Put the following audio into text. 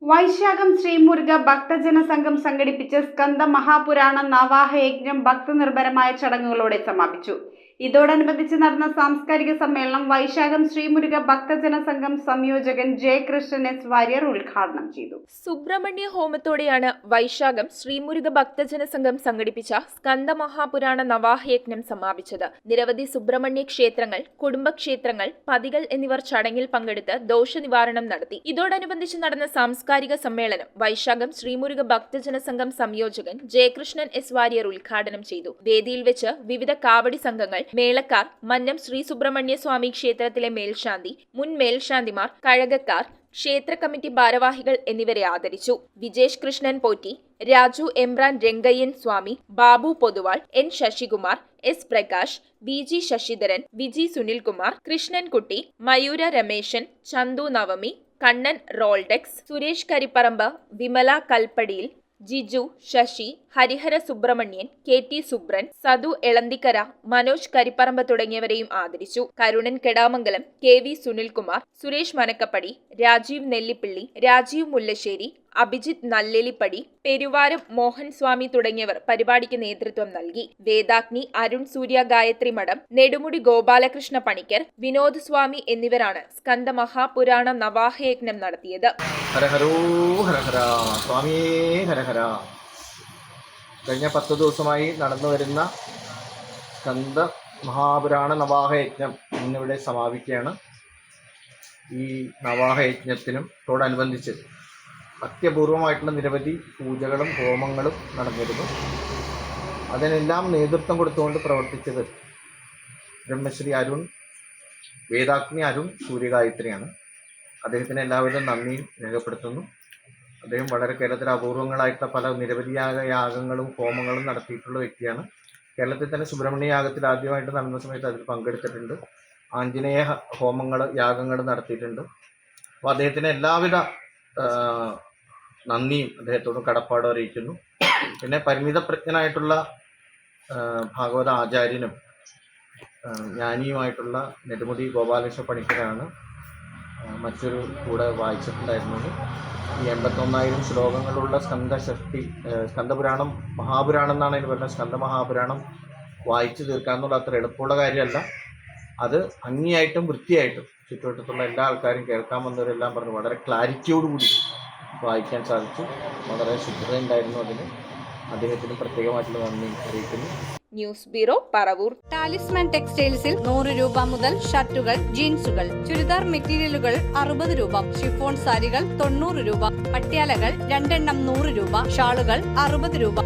വൈശാഖം ശ്രീമുരുക ഭക്തജന സംഘം സംഘടിപ്പിച്ച സ്കന്ദ മഹാപുരാണ നവാഹ യജ്ഞം ഭക്തനിർഭരമായ ചടങ്ങുകളോടെ സമാപിച്ചു. ഇതോടനുബന്ധിച്ച് നടന്ന സാംസ്കാരിക സമ്മേളനം വൈശാഖം ശ്രീമുരുക ഭക്തജന സംഘം സംയോജകൻ ജയകൃഷ്ണൻ എസ് വാര്യർ ഉദ്ഘാടനം ചെയ്തു. സുബ്രഹ്മണ്യ ഹോമത്തോടെയാണ് വൈശാഖം ശ്രീമുരുക ഭക്തജന സംഘം സംഘടിപ്പിച്ച സ്കന്ദ മഹാപുരാണ നവാഹ യജ്ഞം സമാപിച്ചത്. നിരവധി സുബ്രഹ്മണ്യ ക്ഷേത്രങ്ങൾ, കുടുംബക്ഷേത്രങ്ങൾ, പതികൾ എന്നിവർ ചടങ്ങിൽ പങ്കെടുത്ത് ദോഷനിവാരണം നടത്തി. ഇതോടനുബന്ധിച്ച് നടന്ന സാംസ്കാരിക സമ്മേളനം വൈശാഖം ശ്രീമുരുക ഭക്തജന സംഘം സംയോജകൻ ജയകൃഷ്ണൻ എസ് വാര്യർ ഉദ്ഘാടനം ചെയ്തു. വേദിയിൽ വെച്ച് വിവിധ കാവടി സംഘങ്ങൾ, മേളക്കാർ, മന്നം ശ്രീ സുബ്രഹ്മണ്യ സ്വാമി ക്ഷേത്രത്തിലെ മേൽശാന്തി, മുൻ മേൽശാന്തിമാർ, കഴകക്കാർ, ക്ഷേത്ര കമ്മിറ്റി ഭാരവാഹികൾ എന്നിവരെ ആദരിച്ചു. Vijesh Krishnan Potti, Raju Embran Rangayyan Swami, Babu Poduval, N Sasikumar, S Prakash, V G Sasidharan, Viji Sunilkumar, Krishnankutty, Mayura Rameshan, Chandu Navami, Kannan റോൾഡെക്സ്, സുരേഷ് കരിപ്പറമ്പ്, വിമല കൽപ്പടിയിൽ, ജിജു, ശശി, ഹരിഹര സുബ്രഹ്മണ്യൻ, കെ ടി സുബ്രൻ, സതു എളന്തിക്കര, മനോജ് കരിപ്പറമ്പ് തുടങ്ങിയവരെയും ആദരിച്ചു. കരുണൻ കെടാമംഗലം, കെ വി സുനിൽകുമാർ, സുരേഷ് മനക്കപ്പടി, രാജീവ് നെല്ലിപ്പിള്ളി, രാജീവ് മുല്ലശ്ശേരി, അഭിജിത്ത് നല്ലെലിപ്പടി, പെരുവാരം മോഹൻ സ്വാമി തുടങ്ങിയവർ പരിപാടിക്ക് നേതൃത്വം നൽകി. വേദാഗ്നി, അരുൺ സൂര്യ ഗായത്രി മഠം, നെടുമുടി ഗോപാലകൃഷ്ണ പണിക്കർ, വിനോദ് സ്വാമി എന്നിവരാണ് സ്കന്ദ മഹാപുരാണ നവാഹയജ്ഞം നടത്തിയത്. കഴിഞ്ഞ 10 ദിവസമായി നടന്നു വരുന്ന സ്കന്ദ മഹാപുരാണ നവാഹയജ്ഞം ഇന്നിവിടെ സമാപിക്കുകയാണ്. ഈ നവാഹയജ്ഞത്തോടനുബന്ധിച്ച് അത്യപൂർവമായിട്ടുള്ള നിരവധി പൂജകളും ഹോമങ്ങളും നടന്നിരുന്നു. അതിനെല്ലാം നേതൃത്വം കൊടുത്തുകൊണ്ട് പ്രവർത്തിച്ചത് ബ്രഹ്മശ്രീ അരുൺ, വേദാഗ്നി അരുൺ സൂര്യഗായത്രിയാണ്. അദ്ദേഹത്തിന് എല്ലാവരും നന്ദിയും രേഖപ്പെടുത്തുന്നു. അദ്ദേഹം വളരെ കേരളത്തിലെ അപൂർവങ്ങളായിട്ടുള്ള പല നിരവധിയായ യാഗങ്ങളും ഹോമങ്ങളും നടത്തിയിട്ടുള്ള വ്യക്തിയാണ്. കേരളത്തിൽ തന്നെ സുബ്രഹ്മണ്യ യാഗത്തിൽ ആദ്യമായിട്ട് നടന്ന സമയത്ത് അതിൽ പങ്കെടുത്തിട്ടുണ്ട്. ആഞ്ജനേയ യാഗങ്ങൾ നടത്തിയിട്ടുണ്ട്. അപ്പോൾ അദ്ദേഹത്തിന് എല്ലാവിധ നന്ദിയും അദ്ദേഹത്തോടും കടപ്പാടും അറിയിക്കുന്നു. പിന്നെ പരിമിതപ്രജ്ഞനായിട്ടുള്ള ഭാഗവത ആചാര്യനും ജ്ഞാനിയുമായിട്ടുള്ള നെടുമുടി ഗോപാലകൃഷ്ണ പണിക്കരാണ് മറ്റൊരു കൂടെ വായിച്ചിട്ടുണ്ടായിരുന്നത്. ഈ 81,000 ശ്ലോകങ്ങളുള്ള സ്കന്ദപുരാണം, മഹാപുരാണം എന്നാണ് ഇതിന് പറയുന്നത്. സ്കന്ദ മഹാപുരാണം വായിച്ചു തീർക്കാന്നുള്ള അത്ര എളുപ്പമുള്ള കാര്യമല്ല. അത് ഭംഗിയായിട്ടും വൃത്തിയായിട്ടും ചുറ്റുവട്ടത്തുള്ള എല്ലാ ആൾക്കാരും കേൾക്കാമെന്നവരെല്ലാം പറഞ്ഞു വളരെ ക്ലാരിറ്റിയോടുകൂടി വായിക്കാൻ സാധിച്ചു. വളരെ ശുദ്ധതയുണ്ടായിരുന്നു. അതിന് അദ്ദേഹത്തിന് പ്രത്യേകമായിട്ടുള്ള നന്ദി അറിയിക്കുന്നു. News bureau, Paravur. ടാലിസ്മാൻ ടെക്സ്റ്റൈൽസിൽ 100 രൂപ മുതൽ ഷർട്ടുകൾ, ജീൻസുകൾ, ചുരിദാർ മെറ്റീരിയലുകൾ 60 രൂപ, ഷിഫോൺ സാരികൾ 90 രൂപ, പട്യാലകൾ 2 എണ്ണം 100 രൂപ, ഷാളുകൾ 60 രൂപ.